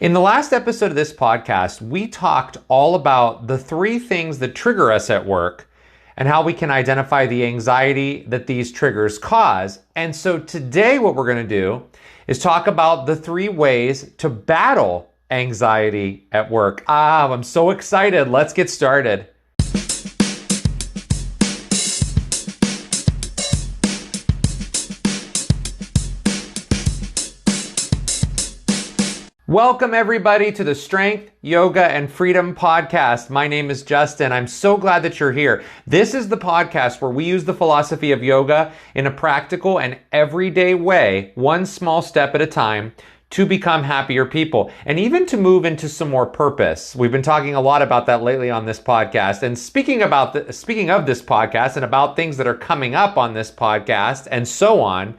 In the last episode of this podcast, we talked all about the three things that trigger us at work and how we can identify the anxiety that these triggers cause. And so today what we're going to do is talk about the three ways to battle anxiety at work. I'm so excited. Let's get started. Welcome everybody to the Strength, Yoga, and Freedom podcast. My name is Justin. I'm so glad that you're here. This is the podcast where we use the philosophy of yoga in a practical and everyday way, one small step at a time, to become happier people and even to move into some more purpose. We've been talking a lot about that lately on this podcast. And speaking of this podcast and about things that are coming up on this podcast and so on,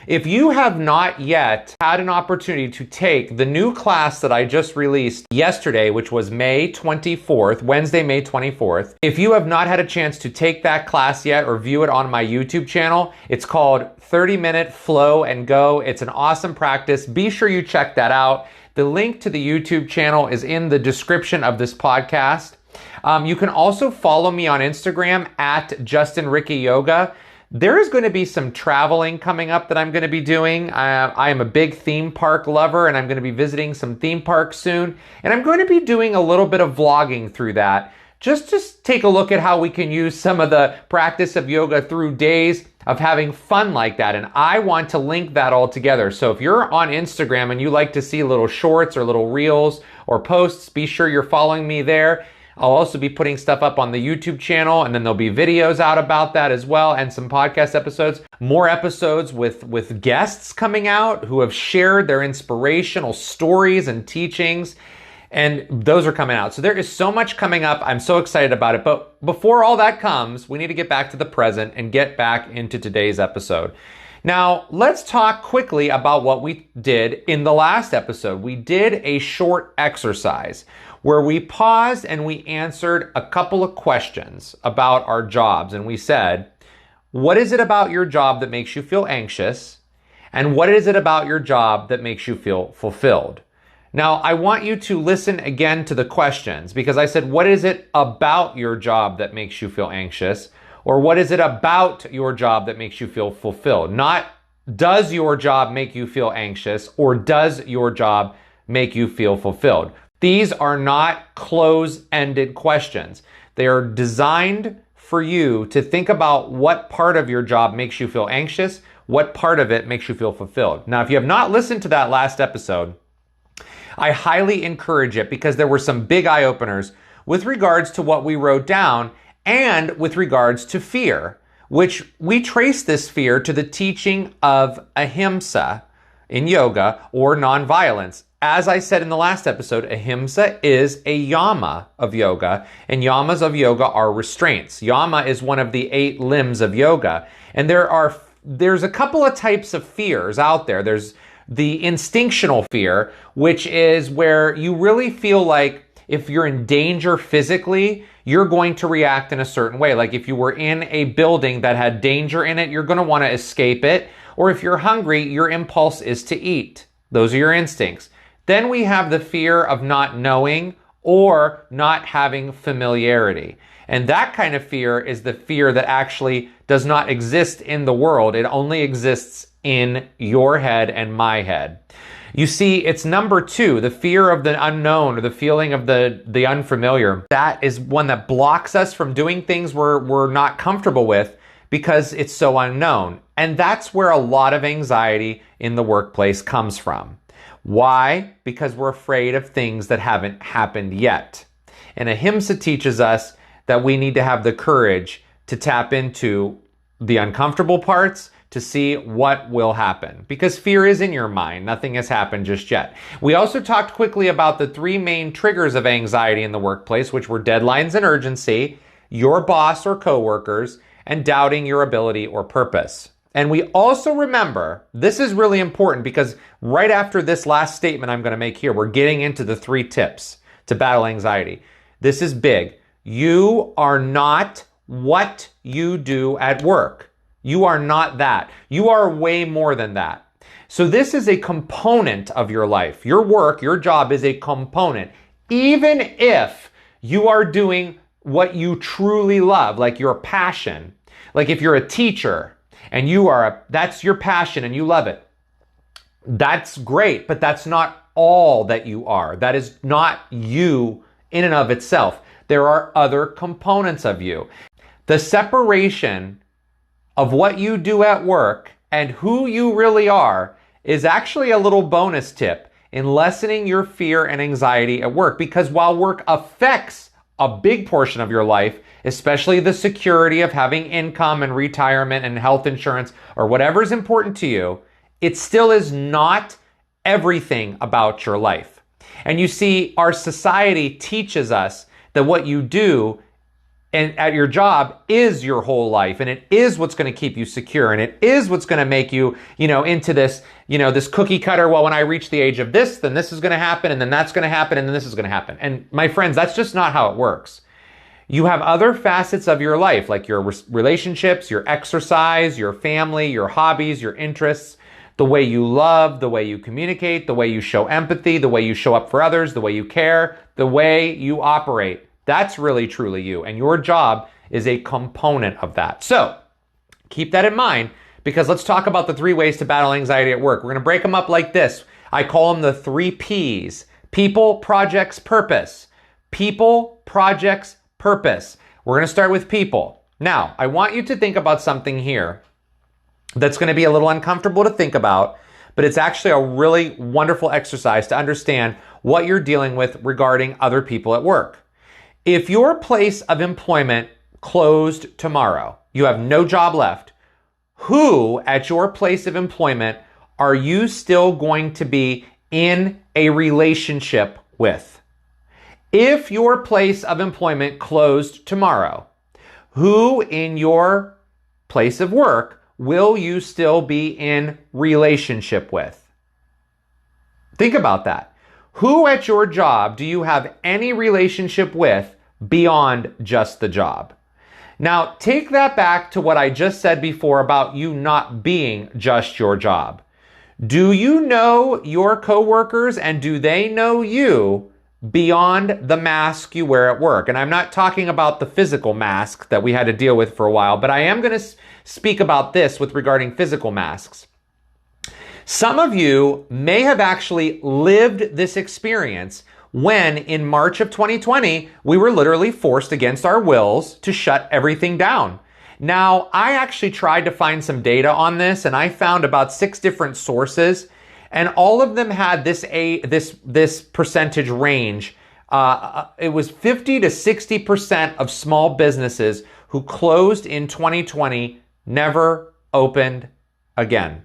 if you have not yet had an opportunity to take the new class that I just released yesterday, which was Wednesday, May 24th, if you have not had a chance to take that class yet or view it on my YouTube channel, it's called 30-Minute Flow and Go. It's an awesome practice. Be sure you check that out. The link to the YouTube channel is in the description of this podcast. You can also follow me on Instagram at JustinRickyYoga. There is going to be some traveling coming up that I'm going to be doing. I am a big theme park lover and I'm going to be visiting some theme parks soon. And I'm going to be doing a little bit of vlogging through that. Just take a look at how we can use some of the practice of yoga through days of having fun like that. And I want to link that all together. So if you're on Instagram and you like to see little shorts or little reels or posts, be sure you're following me there. I'll also be putting stuff up on the YouTube channel, and then there'll be videos out about that as well, and some podcast episodes. More episodes with guests coming out who have shared their inspirational stories and teachings, and those are coming out. So there is so much coming up. I'm so excited about it. But before all that comes, we need to get back to the present and get back into today's episode. Now, let's talk quickly about what we did in the last episode. We did a short exercise where we paused and we answered a couple of questions about our jobs. And we said, what is it about your job that makes you feel anxious? And what is it about your job that makes you feel fulfilled? Now, I want you to listen again to the questions because I said, what is it about your job that makes you feel anxious? Or what is it about your job that makes you feel fulfilled? Not, does your job make you feel anxious, or does your job make you feel fulfilled? These are not close-ended questions. They are designed for you to think about what part of your job makes you feel anxious, what part of it makes you feel fulfilled. Now, if you have not listened to that last episode, I highly encourage it because there were some big eye-openers with regards to what we wrote down and with regards to fear, which we trace this fear to the teaching of ahimsa in yoga, or nonviolence. As I said in the last episode, ahimsa is a yama of yoga, and yamas of yoga are restraints. Yama is one of the 8 limbs of yoga, and there's a couple of types of fears out there. There's the instinctional fear, which is where you really feel like if you're in danger physically, you're going to react in a certain way. Like if you were in a building that had danger in it, you're going to want to escape it. Or if you're hungry, your impulse is to eat. Those are your instincts. Then we have the fear of not knowing or not having familiarity. And that kind of fear is the fear that actually does not exist in the world. It only exists in your head and my head. You see, it's number 2, the fear of the unknown or the feeling of the unfamiliar. That is one that blocks us from doing things we're not comfortable with because it's so unknown. And that's where a lot of anxiety in the workplace comes from. Why? Because we're afraid of things that haven't happened yet. And ahimsa teaches us that we need to have the courage to tap into the uncomfortable parts to see what will happen. Because fear is in your mind. Nothing has happened just yet. We also talked quickly about the 3 main triggers of anxiety in the workplace, which were deadlines and urgency, your boss or coworkers, and doubting your ability or purpose. And we also remember, this is really important because right after this last statement I'm going to make here, we're getting into the 3 tips to battle anxiety. This is big. You are not what you do at work. You are not that. You are way more than that. So this is a component of your life. Your work, your job is a component. Even if you are doing what you truly love, like your passion, like if you're a teacher and that's your passion and you love it, that's great, but that's not all that you are. That is not you in and of itself. There are other components of you. The separation of what you do at work and who you really are is actually a little bonus tip in lessening your fear and anxiety at work. Because while work affects a big portion of your life, especially the security of having income and retirement and health insurance or whatever is important to you, it still is not everything about your life. And you see, our society teaches us that what you do and at your job is your whole life, and it is what's going to keep you secure, and it is what's going to make you, into this, this cookie cutter. Well, when I reach the age of this, then this is going to happen, and then that's going to happen, and then this is going to happen. And my friends, that's just not how it works. You have other facets of your life, like your relationships, your exercise, your family, your hobbies, your interests, the way you love, the way you communicate, the way you show empathy, the way you show up for others, the way you care, the way you operate. That's really truly you. And your job is a component of that. So keep that in mind, because let's talk about the 3 ways to battle anxiety at work. We're going to break them up like this. I call them the 3 Ps: people, projects, purpose. People, projects, purpose. We're going to start with people. Now, I want you to think about something here that's going to be a little uncomfortable to think about, but it's actually a really wonderful exercise to understand what you're dealing with regarding other people at work. If your place of employment closed tomorrow, you have no job left, who at your place of employment are you still going to be in a relationship with? If your place of employment closed tomorrow, who in your place of work will you still be in relationship with? Think about that. Who at your job do you have any relationship with beyond just the job? Now, take that back to what I just said before about you not being just your job. Do you know your coworkers, and do they know you beyond the mask you wear at work? And I'm not talking about the physical mask that we had to deal with for a while, but I am going to speak about this with regarding physical masks. Some of you may have actually lived this experience when in March of 2020, we were literally forced against our wills to shut everything down. Now, I actually tried to find some data on this, and I found about 6 different sources, and all of them had this percentage range. It was 50 to 60% of small businesses who closed in 2020 never opened again.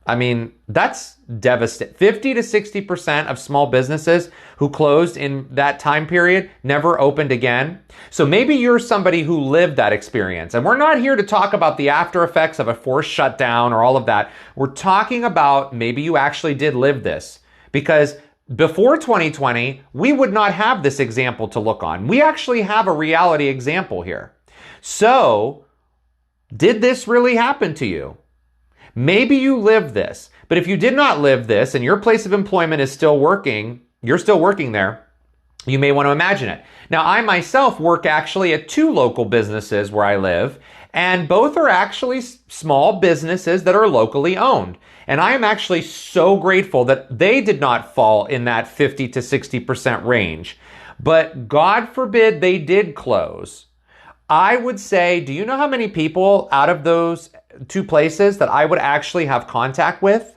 I mean, that's devastating. 50 to 60% of small businesses who closed in that time period never opened again. So maybe you're somebody who lived that experience. And we're not here to talk about the after effects of a forced shutdown or all of that. We're talking about maybe you actually did live this. Because before 2020, we would not have this example to look on. We actually have a reality example here. So, did this really happen to you? Maybe you lived this, but if you did not live this and your place of employment is still working, you're still working there, you may want to imagine it. Now, I myself work actually at 2 local businesses where I live, and both are actually small businesses that are locally owned. And I am actually so grateful that they did not fall in that 50 to 60% range. But God forbid they did close. I would say, do you know how many people out of those 2 places that I would actually have contact with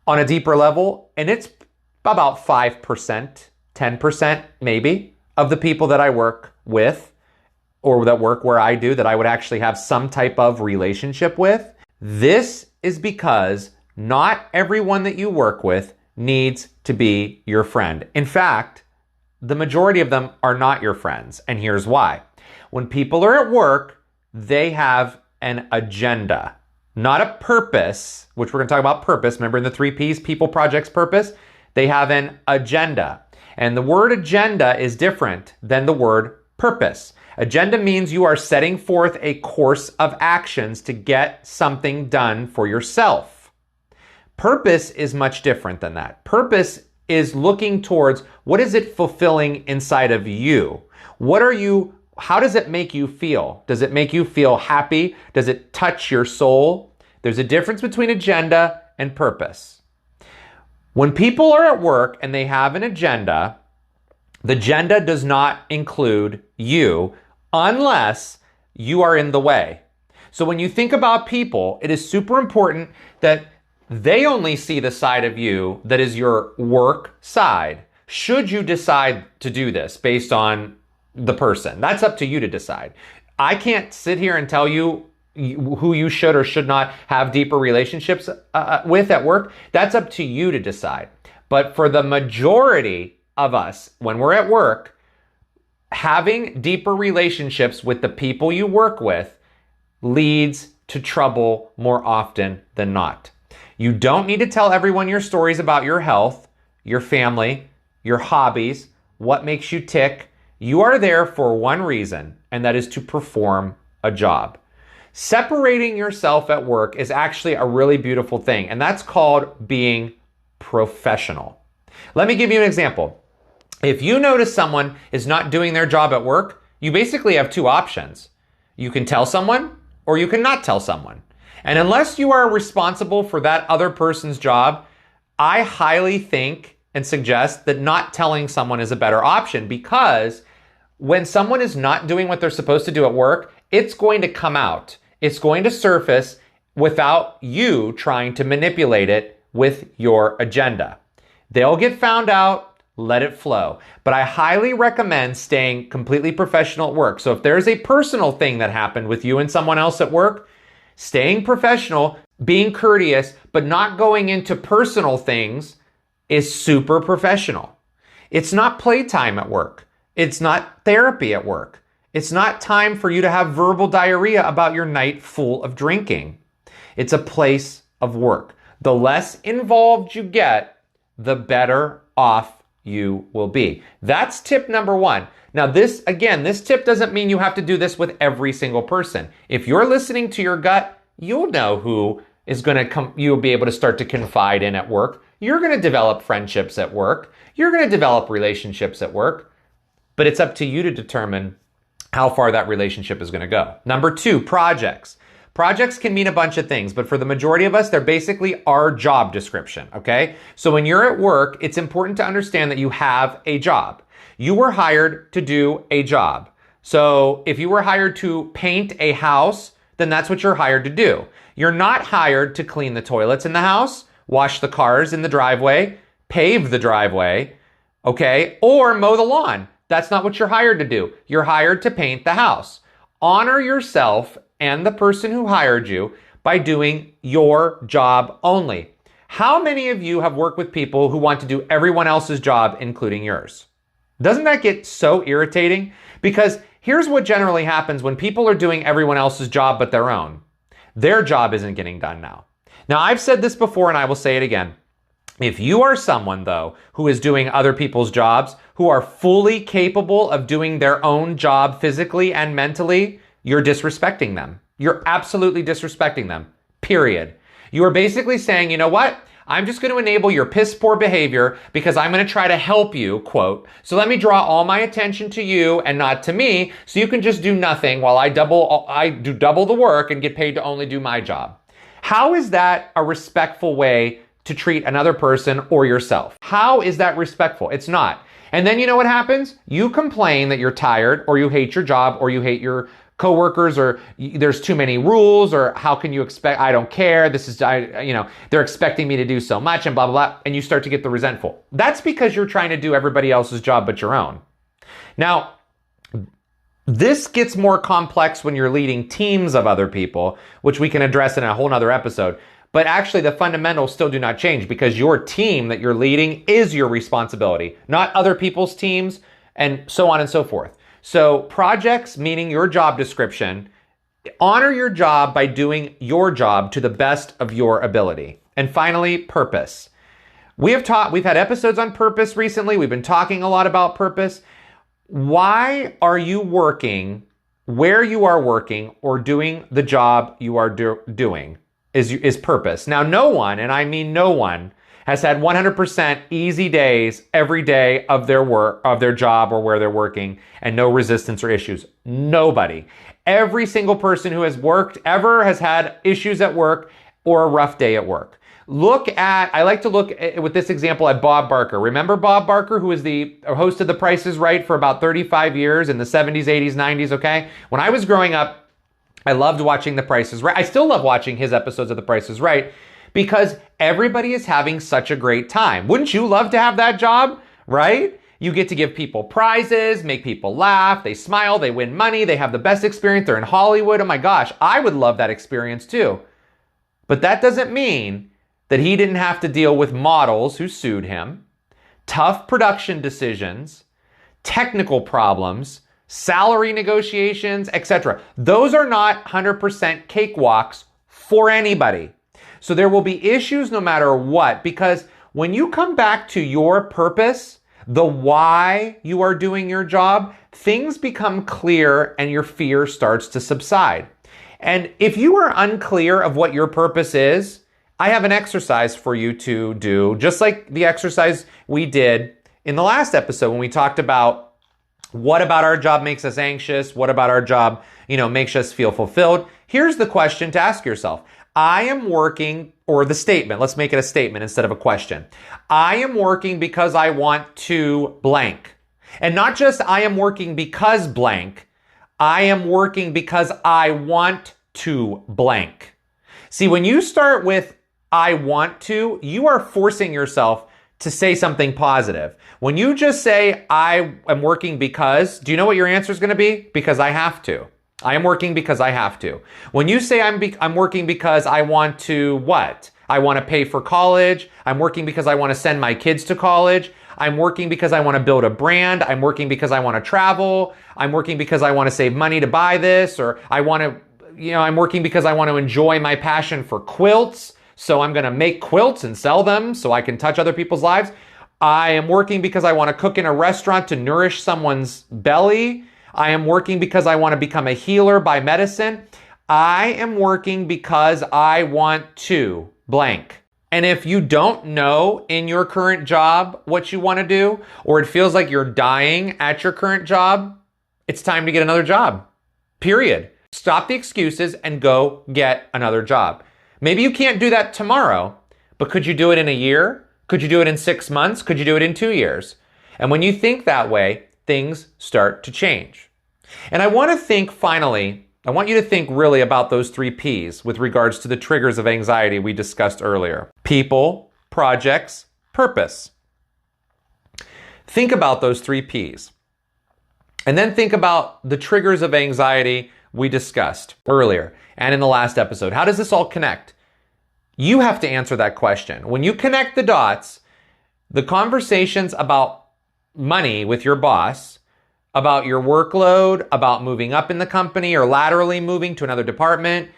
on a deeper level? And it's about 5%, 10% maybe of the people that I work with or that work where I do that I would actually have some type of relationship with. This is because not everyone that you work with needs to be your friend. In fact, the majority of them are not your friends. And here's why. When people are at work, they have an agenda, not a purpose, which we're going to talk about purpose. Remember in the 3 Ps, people, projects, purpose, they have an agenda. And the word agenda is different than the word purpose. Agenda means you are setting forth a course of actions to get something done for yourself. Purpose is much different than that. Purpose is looking towards what is it fulfilling inside of you? How does it make you feel? Does it make you feel happy? Does it touch your soul? There's a difference between agenda and purpose. When people are at work and they have an agenda, the agenda does not include you unless you are in the way. So when you think about people, it is super important that they only see the side of you that is your work side. Should you decide to do this based on the person? That's up to you to decide. I can't sit here and tell you who you should or should not have deeper relationships with at work. That's up to you to decide. But for the majority of us, when we're at work, having deeper relationships with the people you work with leads to trouble more often than not. You don't need to tell everyone your stories about your health, your family, your hobbies, what makes you tick. You are there for one reason, and that is to perform a job. Separating yourself at work is actually a really beautiful thing, and that's called being professional. Let me give you an example. If you notice someone is not doing their job at work, you basically have two options. You can tell someone, or you can not tell someone. And unless you are responsible for that other person's job, I highly think and suggest that not telling someone is a better option, because when someone is not doing what they're supposed to do at work, it's going to come out. It's going to surface without you trying to manipulate it with your agenda. They'll get found out, let it flow. But I highly recommend staying completely professional at work. So if there's a personal thing that happened with you and someone else at work, staying professional, being courteous, but not going into personal things is super professional. It's not playtime at work. It's not therapy at work. It's not time for you to have verbal diarrhea about your night full of drinking. It's a place of work. The less involved you get, the better off you will be. That's tip number one. Now this tip doesn't mean you have to do this with every single person. If you're listening to your gut, you'll know who is going to come, you'll be able to start to confide in at work. You're going to develop friendships at work. You're going to develop relationships at work. But it's up to you to determine how far that relationship is going to go. Number two, projects. Projects can mean a bunch of things, but for the majority of us, they're basically our job description, okay? So when you're at work, it's important to understand that you have a job. You were hired to do a job. So if you were hired to paint a house, then that's what you're hired to do. You're not hired to clean the toilets in the house, wash the cars in the driveway, pave the driveway, okay? Or mow the lawn. That's not what you're hired to do. You're hired to paint the house. Honor yourself and the person who hired you by doing your job only. How many of you have worked with people who want to do everyone else's job, including yours? Doesn't that get so irritating? Because here's what generally happens when people are doing everyone else's job but their own. Their job isn't getting done now. Now, I've said this before and I will say it again. If you are someone, though, who is doing other people's jobs, who are fully capable of doing their own job physically and mentally, you're disrespecting them. You're absolutely disrespecting them, period. You are basically saying, you know what? I'm just going to enable your piss poor behavior because I'm going to try to help you, quote. So let me draw all my attention to you and not to me, so you can just do nothing while I do double the work and get paid to only do my job. How is that a respectful way to treat another person or yourself? How is that respectful? It's not. And then you know what happens? You complain that you're tired, or you hate your job, or you hate your coworkers, or there's too many rules, or how can you expect, I don't care, they're expecting me to do so much, and blah, blah, blah, and you start to get the resentful. That's because you're trying to do everybody else's job but your own. Now, this gets more complex when you're leading teams of other people, which we can address in a whole nother episode. But actually, the fundamentals still do not change, because your team that you're leading is your responsibility, not other people's teams, and so on and so forth. So projects, meaning your job description, honor your job by doing your job to the best of your ability. And finally, purpose. We've had episodes on purpose recently. We've been talking a lot about purpose. Why are you working where you are working or doing the job you are doing? is purpose. Now, no one, and I mean no one, has had 100% easy days every day of their work, of their job or where they're working, and no resistance or issues. Nobody. Every single person who has worked ever has had issues at work or a rough day at work. I like to look at, with this example, at Bob Barker. Remember Bob Barker, who was the host of The Price is Right for about 35 years in the 70s, 80s, 90s, okay? When I was growing up, I loved watching The Price is Right. I still love watching his episodes of The Price is Right because everybody is having such a great time. Wouldn't you love to have that job, right? You get to give people prizes, make people laugh, they smile, they win money, they have the best experience, they're in Hollywood. Oh my gosh, I would love that experience too. But that doesn't mean that he didn't have to deal with models who sued him, tough production decisions, technical problems, salary negotiations, etc. Those are not 100% cakewalks for anybody. So there will be issues no matter what, because when you come back to your purpose, the why you are doing your job, things become clear and your fear starts to subside. And if you are unclear of what your purpose is, I have an exercise for you to do, just like the exercise we did in the last episode when we talked about what about our job makes us anxious, what about our job, makes us feel fulfilled. Here's the question to ask yourself. I am working, or the statement, let's make it a statement instead of a question. I am working because I want to blank. And not just I am working because blank, I am working because I want to blank. See, when you start with I want to, you are forcing yourself to say something positive. When you just say, I am working because, do you know what your answer is going to be? Because I have to. I am working because I have to. When you say I'm working because I want to what? I want to pay for college. I'm working because I want to send my kids to college. I'm working because I want to build a brand. I'm working because I want to travel. I'm working because I want to save money to buy this, or I'm working because I want to enjoy my passion for quilts. So I'm going to make quilts and sell them so I can touch other people's lives. I am working because I want to cook in a restaurant to nourish someone's belly. I am working because I want to become a healer by medicine. I am working because I want to blank. And if you don't know in your current job what you want to do, or it feels like you're dying at your current job, it's time to get another job. Period. Stop the excuses and go get another job. Maybe you can't do that tomorrow, but could you do it in a year? Could you do it in 6 months? Could you do it in 2 years? And when you think that way, things start to change. And I want you to think really about those 3 P's with regards to the triggers of anxiety we discussed earlier. People, projects, purpose. Think about those 3 P's. And then think about the triggers of anxiety we discussed earlier and in the last episode. How does this all connect? You have to answer that question. When you connect the dots, the conversations about money with your boss, about your workload, about moving up in the company or laterally moving to another department,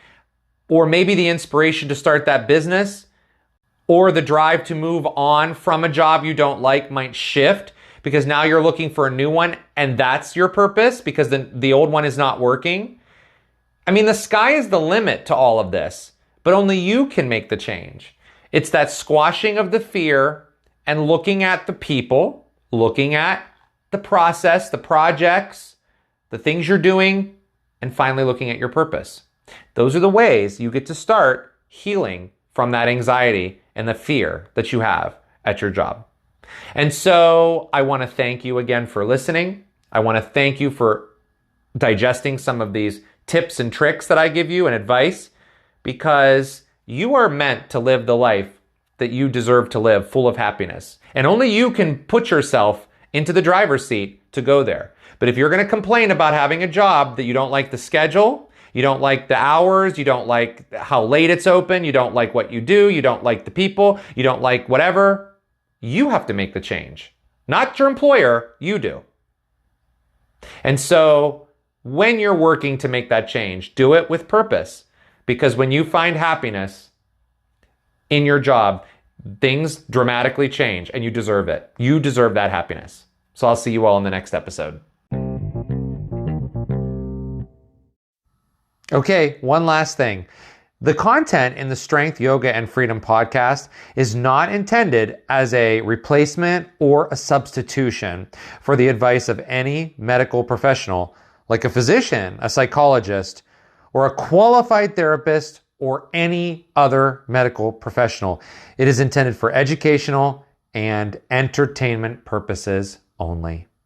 or maybe the inspiration to start that business, or the drive to move on from a job you don't like might shift because now you're looking for a new one and that's your purpose because the old one is not working. I mean, the sky is the limit to all of this, but only you can make the change. It's that squashing of the fear and looking at the people, looking at the process, the projects, the things you're doing, and finally looking at your purpose. Those are the ways you get to start healing from that anxiety and the fear that you have at your job. And so I want to thank you again for listening. I want to thank you for digesting some of these tips and tricks that I give you and advice, because you are meant to live the life that you deserve to live, full of happiness. And only you can put yourself into the driver's seat to go there. But if you're going to complain about having a job that you don't like the schedule, you don't like the hours, you don't like how late it's open, you don't like what you do, you don't like the people, you don't like whatever, you have to make the change. Not your employer, you do. And so when you're working to make that change, do it with purpose. Because when you find happiness in your job, things dramatically change and you deserve it. You deserve that happiness. So I'll see you all in the next episode. Okay, one last thing. The content in the Strength, Yoga, and Freedom podcast is not intended as a replacement or a substitution for the advice of any medical professional, like a physician, a psychologist, or a qualified therapist, or any other medical professional. It is intended for educational and entertainment purposes only.